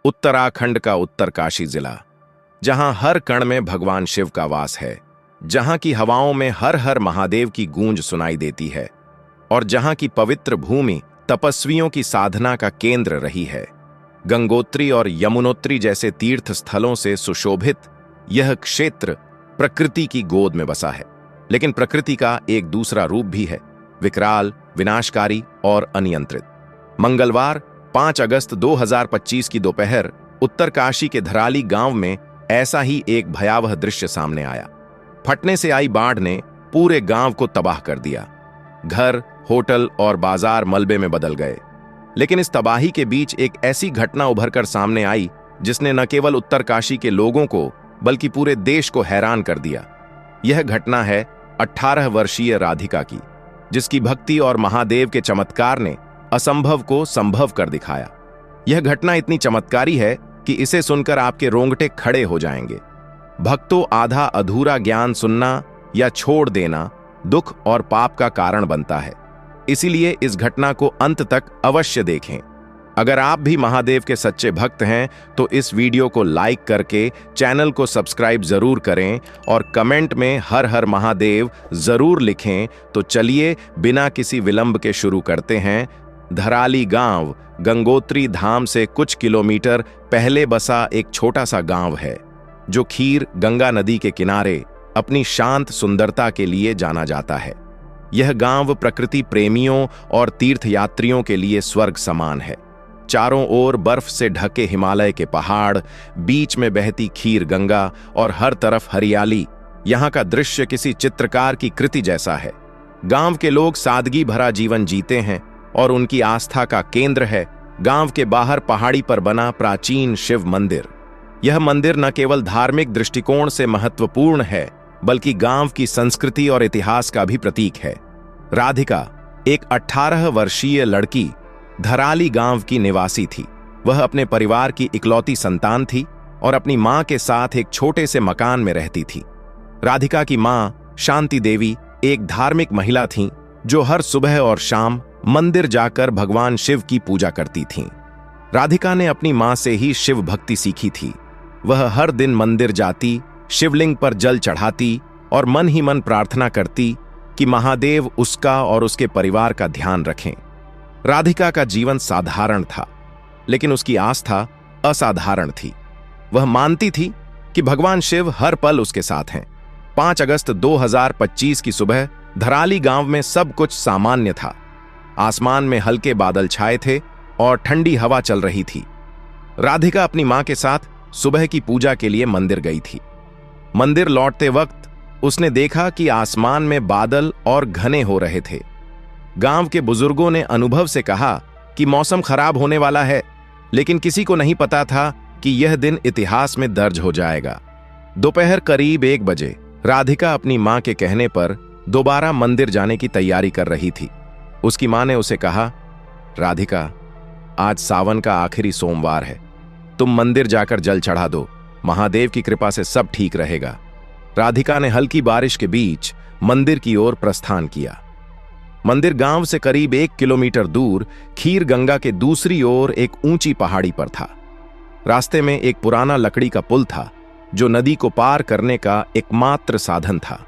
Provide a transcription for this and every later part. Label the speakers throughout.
Speaker 1: उत्तराखंड का उत्तरकाशी जिला, जहां हर कण में भगवान शिव का वास है, जहां की हवाओं में हर हर महादेव की गूंज सुनाई देती है और जहां की पवित्र भूमि तपस्वियों की साधना का केंद्र रही है। गंगोत्री और यमुनोत्री जैसे तीर्थ स्थलों से सुशोभित यह क्षेत्र प्रकृति की गोद में बसा है, लेकिन प्रकृति का एक दूसरा रूप भी है, विकराल, विनाशकारी और अनियंत्रित। मंगलवार 5 अगस्त 2025 की दोपहर उत्तरकाशी के धराली गांव में ऐसा ही एक भयावह दृश्य सामने आया। फटने से आई बाढ़ ने पूरे गांव को तबाह कर दिया। घर, होटल और बाजार मलबे में बदल गए। लेकिन इस तबाही के बीच एक ऐसी घटना उभरकर सामने आई जिसने न केवल उत्तरकाशी के लोगों को बल्कि पूरे देश को हैरान कर दिया। यह घटना है 18 वर्षीय राधिका की, जिसकी भक्ति और महादेव के चमत्कार ने असंभव को संभव कर दिखाया। यह घटना इतनी चमत्कारी है कि इसे सुनकर आपके रोंगटे खड़े हो जाएंगे। भक्तों, आधा अधूरा ज्ञान सुनना या छोड़ देना दुख और पाप का कारण बनता है, इसीलिए इस घटना को अंत तक अवश्य देखें। अगर आप भी महादेव के सच्चे भक्त हैं तो इस वीडियो को लाइक करके चैनल को सब्सक्राइब जरूर करें और कमेंट में हर हर महादेव जरूर लिखें। तो चलिए बिना किसी विलंब के शुरू करते हैं। धराली गांव गंगोत्री धाम से कुछ किलोमीटर पहले बसा एक छोटा सा गांव है, जो खीर गंगा नदी के किनारे अपनी शांत सुंदरता के लिए जाना जाता है। यह गांव प्रकृति प्रेमियों और तीर्थयात्रियों के लिए स्वर्ग समान है। चारों ओर बर्फ से ढके हिमालय के पहाड़, बीच में बहती खीर गंगा और हर तरफ हरियाली। यहाँ का दृश्य किसी चित्रकार की कृति जैसा है। गांव के लोग सादगी भरा जीवन जीते हैं और उनकी आस्था का केंद्र है गांव के बाहर पहाड़ी पर बना प्राचीन शिव मंदिर। यह मंदिर न केवल धार्मिक दृष्टिकोण से महत्वपूर्ण है, बल्कि गांव की संस्कृति और इतिहास का भी प्रतीक है। राधिका एक 18 वर्षीय लड़की धराली गांव की निवासी थी। वह अपने परिवार की इकलौती संतान थी और अपनी मां के साथ एक छोटे से मकान में रहती थी। राधिका की मां शांति देवी एक धार्मिक महिला थीं, जो हर सुबह और शाम मंदिर जाकर भगवान शिव की पूजा करती थीं। राधिका ने अपनी मां से ही शिव भक्ति सीखी थी। वह हर दिन मंदिर जाती, शिवलिंग पर जल चढ़ाती और मन ही मन प्रार्थना करती कि महादेव उसका और उसके परिवार का ध्यान रखें। राधिका का जीवन साधारण था, लेकिन उसकी आस्था असाधारण थी। वह मानती थी कि भगवान शिव हर पल उसके साथ हैं। 5 अगस्त 2025 की सुबह धराली गांव में सब कुछ सामान्य था। आसमान में हल्के बादल छाए थे और ठंडी हवा चल रही थी। राधिका अपनी मां के साथ सुबह की पूजा के लिए मंदिर गई थी। मंदिर लौटते वक्त उसने देखा कि आसमान में बादल और घने हो रहे थे। गांव के बुजुर्गों ने अनुभव से कहा कि मौसम खराब होने वाला है, लेकिन किसी को नहीं पता था कि यह दिन इतिहास में दर्ज हो जाएगा। दोपहर करीब 1 बजे राधिका अपनी मां के कहने पर दोबारा मंदिर जाने की तैयारी कर रही थी। उसकी मां ने उसे कहा, राधिका, आज सावन का आखिरी सोमवार है, तुम मंदिर जाकर जल चढ़ा दो, महादेव की कृपा से सब ठीक रहेगा। राधिका ने हल्की बारिश के बीच मंदिर की ओर प्रस्थान किया। मंदिर गांव से करीब 1 किलोमीटर दूर खीर गंगा के दूसरी ओर एक ऊंची पहाड़ी पर था। रास्ते में एक पुराना लकड़ी का पुल था, जो नदी को पार करने का एकमात्र साधन था।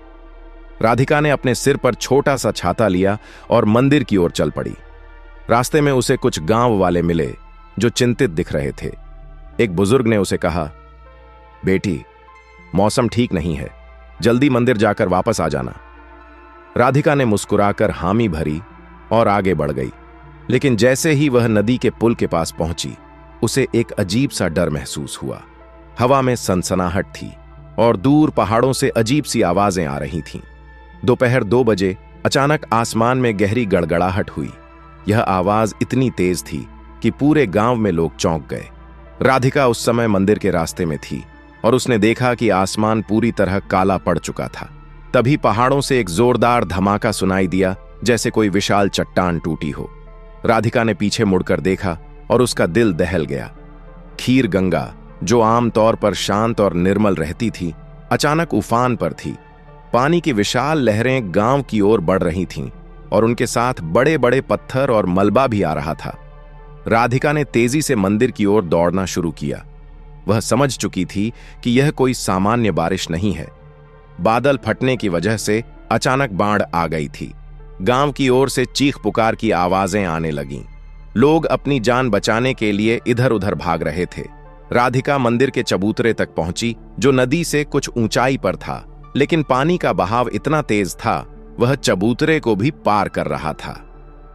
Speaker 1: राधिका ने अपने सिर पर छोटा सा छाता लिया और मंदिर की ओर चल पड़ी। रास्ते में उसे कुछ गांव वाले मिले, जो चिंतित दिख रहे थे। एक बुजुर्ग ने उसे कहा, बेटी, मौसम ठीक नहीं है, जल्दी मंदिर जाकर वापस आ जाना। राधिका ने मुस्कुराकर हामी भरी और आगे बढ़ गई। लेकिन जैसे ही वह नदी के पुल के पास पहुंची, उसे एक अजीब सा डर महसूस हुआ। हवा में सनसनाहट थी और दूर पहाड़ों से अजीब सी आवाजें आ रही थीं। दोपहर 2 बजे अचानक आसमान में गहरी गड़गड़ाहट हुई। यह आवाज इतनी तेज थी कि पूरे गांव में लोग चौंक गए। राधिका उस समय मंदिर के रास्ते में थी और उसने देखा कि आसमान पूरी तरह काला पड़ चुका था। तभी पहाड़ों से एक जोरदार धमाका सुनाई दिया, जैसे कोई विशाल चट्टान टूटी हो। राधिका ने पीछे मुड़कर देखा और उसका दिल दहल गया। खीर गंगा, जो आमतौर पर शांत और निर्मल रहती थी, अचानक उफान पर थी। पानी की विशाल लहरें गांव की ओर बढ़ रही थीं और उनके साथ बड़े बड़े पत्थर और मलबा भी आ रहा था। राधिका ने तेजी से मंदिर की ओर दौड़ना शुरू किया। वह समझ चुकी थी कि यह कोई सामान्य बारिश नहीं है। बादल फटने की वजह से अचानक बाढ़ आ गई थी। गांव की ओर से चीख पुकार की आवाजें आने लगीं। लोग अपनी जान बचाने के लिए इधर उधर भाग रहे थे। राधिका मंदिर के चबूतरे तक पहुंची, जो नदी से कुछ ऊंचाई पर था, लेकिन पानी का बहाव इतना तेज था वह चबूतरे को भी पार कर रहा था।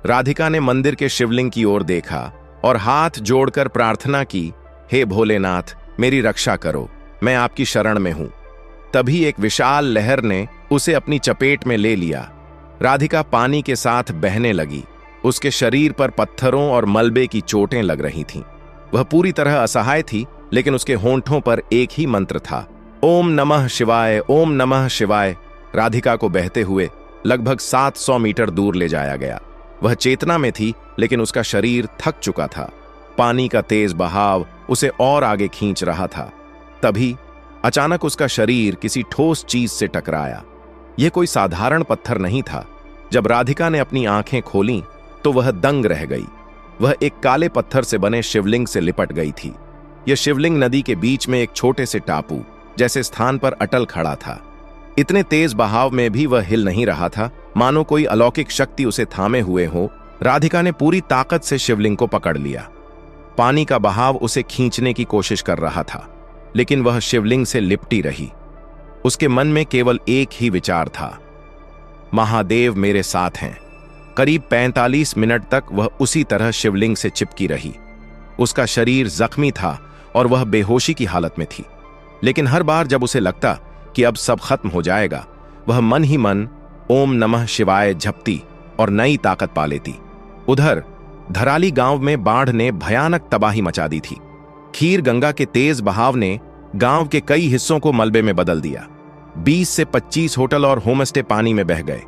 Speaker 1: राधिका ने मंदिर के शिवलिंग की ओर देखा और हाथ जोड़कर प्रार्थना की, हे भोलेनाथ, मेरी रक्षा करो, मैं आपकी शरण में हूं। तभी एक विशाल लहर ने उसे अपनी चपेट में ले लिया। राधिका पानी के साथ बहने लगी। उसके शरीर पर पत्थरों और मलबे की चोटें लग रही थीं। वह पूरी तरह असहाय थी, लेकिन उसके होंठों पर एक ही मंत्र था, ओम नमः शिवाय, ओम नमः शिवाय। राधिका को बहते हुए लगभग 700 मीटर दूर ले जाया गया। वह चेतना में थी, लेकिन उसका शरीर थक चुका था। पानी का तेज बहाव उसे और आगे खींच रहा था। तभी अचानक उसका शरीर किसी ठोस चीज से टकराया। यह कोई साधारण पत्थर नहीं था। जब राधिका ने अपनी आंखें खोलीं तो वह दंग रह गई। वह एक काले पत्थर से बने शिवलिंग से लिपट गई थी। यह शिवलिंग नदी के बीच में एक छोटे से टापू जैसे स्थान पर अटल खड़ा था। इतने तेज बहाव में भी वह हिल नहीं रहा था, मानो कोई अलौकिक शक्ति उसे थामे हुए हो। राधिका ने पूरी ताकत से शिवलिंग को पकड़ लिया। पानी का बहाव उसे खींचने की कोशिश कर रहा था, लेकिन वह शिवलिंग से लिपटी रही। उसके मन में केवल एक ही विचार था, महादेव मेरे साथ हैं। करीब 45 मिनट तक वह उसी तरह शिवलिंग से चिपकी रही। उसका शरीर जख्मी था और वह बेहोशी की हालत में थी, लेकिन हर बार जब उसे लगता कि अब सब खत्म हो जाएगा, वह मन ही मन ओम नमः शिवाय जपती और नई ताकत पा लेती। उधर धराली गांव में बाढ़ ने भयानक तबाही मचा दी थी। खीर गंगा के तेज बहाव ने गांव के कई हिस्सों को मलबे में बदल दिया। 20 से 25 होटल और होमस्टे पानी में बह गए।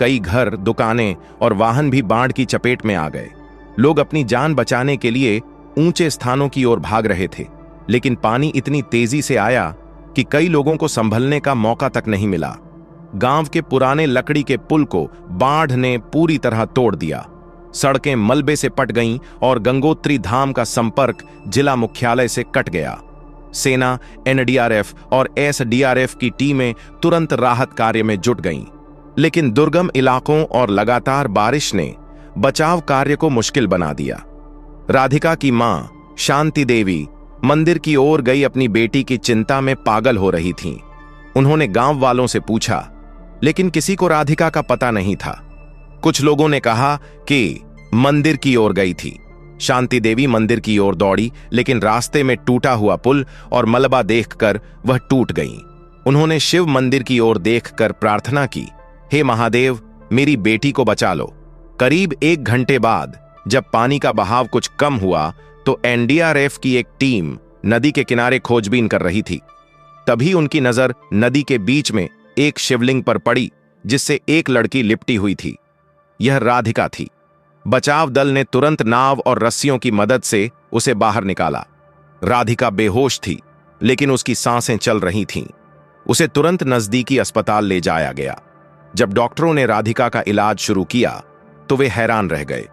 Speaker 1: कई घर, दुकानें और वाहन भी बाढ़ की चपेट में आ गए। लोग अपनी जान बचाने के लिए ऊंचे स्थानों की ओर भाग रहे थे, लेकिन पानी इतनी तेजी से आया कि कई लोगों को संभलने का मौका तक नहीं मिला। गांव के पुराने लकड़ी के पुल को बाढ़ ने पूरी तरह तोड़ दिया। सड़कें मलबे से पट गईं और गंगोत्री धाम का संपर्क जिला मुख्यालय से कट गया। सेना, एनडीआरएफ और एसडीआरएफ की टीमें तुरंत राहत कार्य में जुट गईं, लेकिन दुर्गम इलाकों और लगातार बारिश ने बचाव कार्य को मुश्किल बना दिया। राधिका की मां शांति देवी मंदिर की ओर गई अपनी बेटी की चिंता में पागल हो रही थीं। उन्होंने गांव वालों से पूछा, लेकिन किसी को राधिका का पता नहीं था। कुछ लोगों ने कहा कि मंदिर की ओर गई थी। शांति देवी मंदिर की ओर दौड़ी, लेकिन रास्ते में टूटा हुआ पुल और मलबा देखकर वह टूट गईं। उन्होंने शिव मंदिर की ओर देखकर प्रार्थना की, हे महादेव, मेरी बेटी को बचा लो। करीब 1 घंटे बाद जब पानी का बहाव कुछ कम हुआ तो एनडीआरएफ की एक टीम नदी के किनारे खोजबीन कर रही थी। तभी उनकी नजर नदी के बीच में एक शिवलिंग पर पड़ी, जिससे एक लड़की लिपटी हुई थी। यह राधिका थी। बचाव दल ने तुरंत नाव और रस्सियों की मदद से उसे बाहर निकाला। राधिका बेहोश थी, लेकिन उसकी सांसें चल रही थीं। उसे तुरंत नजदीकी अस्पताल ले जाया गया। जब डॉक्टरों ने राधिका का इलाज शुरू किया तो वे हैरान रह गए।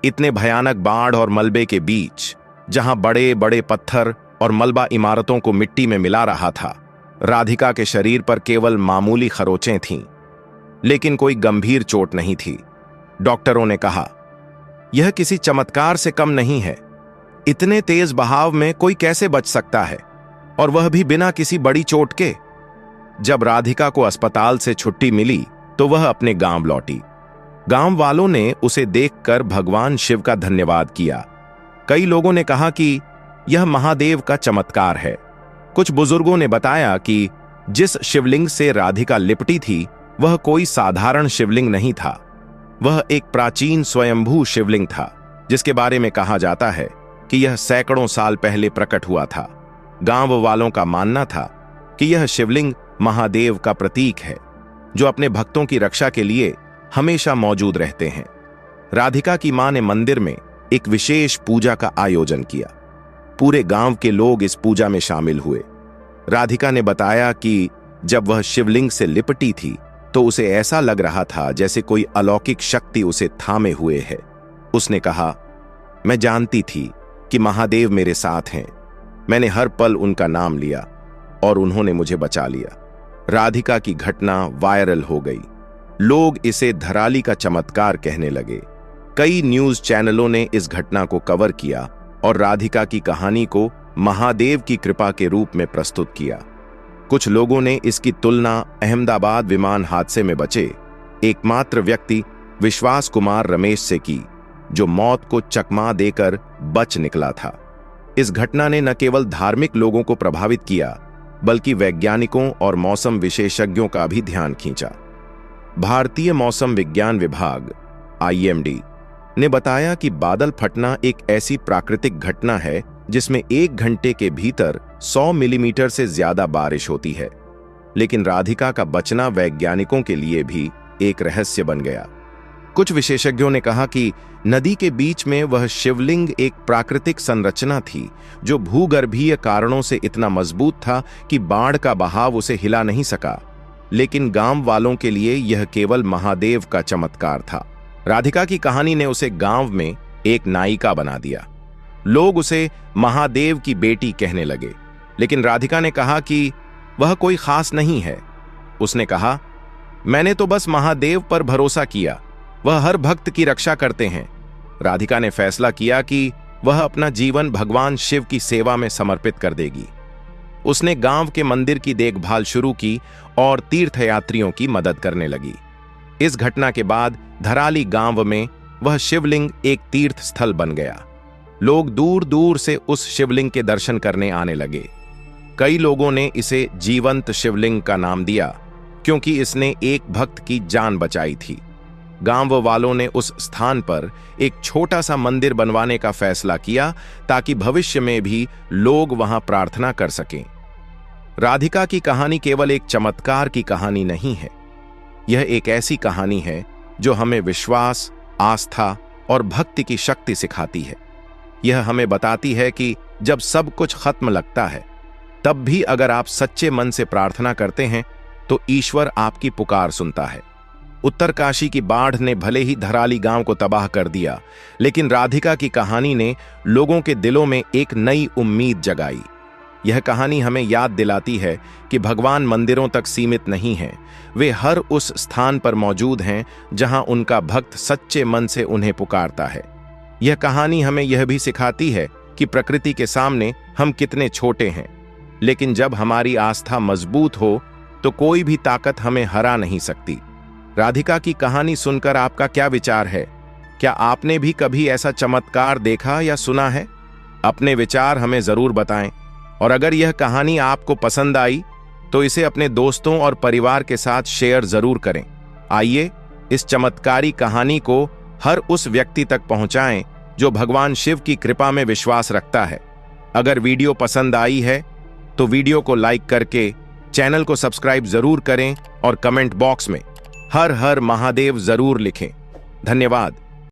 Speaker 1: इतने भयानक बाढ़ और मलबे के बीच, जहां बड़े बड़े पत्थर और मलबा इमारतों को मिट्टी में मिला रहा था, राधिका के शरीर पर केवल मामूली खरोंचें थीं, लेकिन कोई गंभीर चोट नहीं थी। डॉक्टरों ने कहा, यह किसी चमत्कार से कम नहीं है। इतने तेज बहाव में कोई कैसे बच सकता है, और वह भी बिना किसी बड़ी चोट के। जब राधिका को अस्पताल से छुट्टी मिली तो वह अपने गांव लौटी। गांव वालों ने उसे देखकर भगवान शिव का धन्यवाद किया। कई लोगों ने कहा कि यह महादेव का चमत्कार है। कुछ बुजुर्गों ने बताया कि जिस शिवलिंग से राधिका लिपटी थी वह कोई साधारण शिवलिंग नहीं था। वह एक प्राचीन स्वयंभू शिवलिंग था, जिसके बारे में कहा जाता है कि यह सैकड़ों साल पहले प्रकट हुआ था। गांव वालों का मानना था कि यह शिवलिंग महादेव का प्रतीक है, जो अपने भक्तों की रक्षा के लिए हमेशा मौजूद रहते हैं। राधिका की मां ने मंदिर में एक विशेष पूजा का आयोजन किया। पूरे गांव के लोग इस पूजा में शामिल हुए। राधिका ने बताया कि जब वह शिवलिंग से लिपटी थी तो उसे ऐसा लग रहा था जैसे कोई अलौकिक शक्ति उसे थामे हुए है। उसने कहा, मैं जानती थी कि महादेव मेरे साथ हैं। मैंने हर पल उनका नाम लिया और उन्होंने मुझे बचा लिया। राधिका की घटना वायरल हो गई। लोग इसे धराली का चमत्कार कहने लगे। कई न्यूज चैनलों ने इस घटना को कवर किया और राधिका की कहानी को महादेव की कृपा के रूप में प्रस्तुत किया। कुछ लोगों ने इसकी तुलना अहमदाबाद विमान हादसे में बचे एकमात्र व्यक्ति विश्वास कुमार रमेश से की, जो मौत को चकमा देकर बच निकला था। इस घटना ने न केवल धार्मिक लोगों को प्रभावित किया, बल्कि वैज्ञानिकों और मौसम विशेषज्ञों का भी ध्यान खींचा। भारतीय मौसम विज्ञान विभाग (IMD) ने बताया कि बादल फटना एक ऐसी प्राकृतिक घटना है जिसमें 1 घंटे के भीतर 100 मिलीमीटर से ज्यादा बारिश होती है। लेकिन राधिका का बचना वैज्ञानिकों के लिए भी एक रहस्य बन गया। कुछ विशेषज्ञों ने कहा कि नदी के बीच में वह शिवलिंग एक प्राकृतिक संरचना थी जो भूगर्भीय कारणों से इतना मजबूत था कि बाढ़ का बहाव उसे हिला नहीं सका। लेकिन गांव वालों के लिए यह केवल महादेव का चमत्कार था। राधिका की कहानी ने उसे गांव में एक नायिका बना दिया। लोग उसे महादेव की बेटी कहने लगे। लेकिन राधिका ने कहा कि वह कोई खास नहीं है। उसने कहा, मैंने तो बस महादेव पर भरोसा किया, वह हर भक्त की रक्षा करते हैं। राधिका ने फैसला किया कि वह अपना जीवन भगवान शिव की सेवा में समर्पित कर देगी। उसने गांव के मंदिर की देखभाल शुरू की और तीर्थयात्रियों की मदद करने लगी। इस घटना के बाद धराली गांव में वह शिवलिंग एक तीर्थ स्थल बन गया। लोग दूर दूर से उस शिवलिंग के दर्शन करने आने लगे। कई लोगों ने इसे जीवंत शिवलिंग का नाम दिया क्योंकि इसने एक भक्त की जान बचाई थी। गांव वालों ने उस स्थान पर एक छोटा सा मंदिर बनवाने का फैसला किया ताकि भविष्य में भी लोग वहां प्रार्थना कर सकें। राधिका की कहानी केवल एक चमत्कार की कहानी नहीं है। यह एक ऐसी कहानी है जो हमें विश्वास, आस्था और भक्ति की शक्ति सिखाती है। यह हमें बताती है कि जब सब कुछ खत्म लगता है, तब भी अगर आप सच्चे मन से प्रार्थना करते हैं तो ईश्वर आपकी पुकार सुनता है। उत्तरकाशी की बाढ़ ने भले ही धराली गांव को तबाह कर दिया, लेकिन राधिका की कहानी ने लोगों के दिलों में एक नई उम्मीद जगाई। यह कहानी हमें याद दिलाती है कि भगवान मंदिरों तक सीमित नहीं हैं, वे हर उस स्थान पर मौजूद हैं जहां उनका भक्त सच्चे मन से उन्हें पुकारता है। यह कहानी हमें यह भी सिखाती है कि प्रकृति के सामने हम कितने छोटे हैं, लेकिन जब हमारी आस्था मजबूत हो तो कोई भी ताकत हमें हरा नहीं सकती। राधिका की कहानी सुनकर आपका क्या विचार है? क्या आपने भी कभी ऐसा चमत्कार देखा या सुना है? अपने विचार हमें जरूर बताएं। और अगर यह कहानी आपको पसंद आई तो इसे अपने दोस्तों और परिवार के साथ शेयर जरूर करें। आइए इस चमत्कारी कहानी को हर उस व्यक्ति तक पहुंचाएं जो भगवान शिव की कृपा में विश्वास रखता है। अगर वीडियो पसंद आई है तो वीडियो को लाइक करके चैनल को सब्सक्राइब जरूर करें और कमेंट बॉक्स में हर हर महादेव जरूर लिखें। धन्यवाद।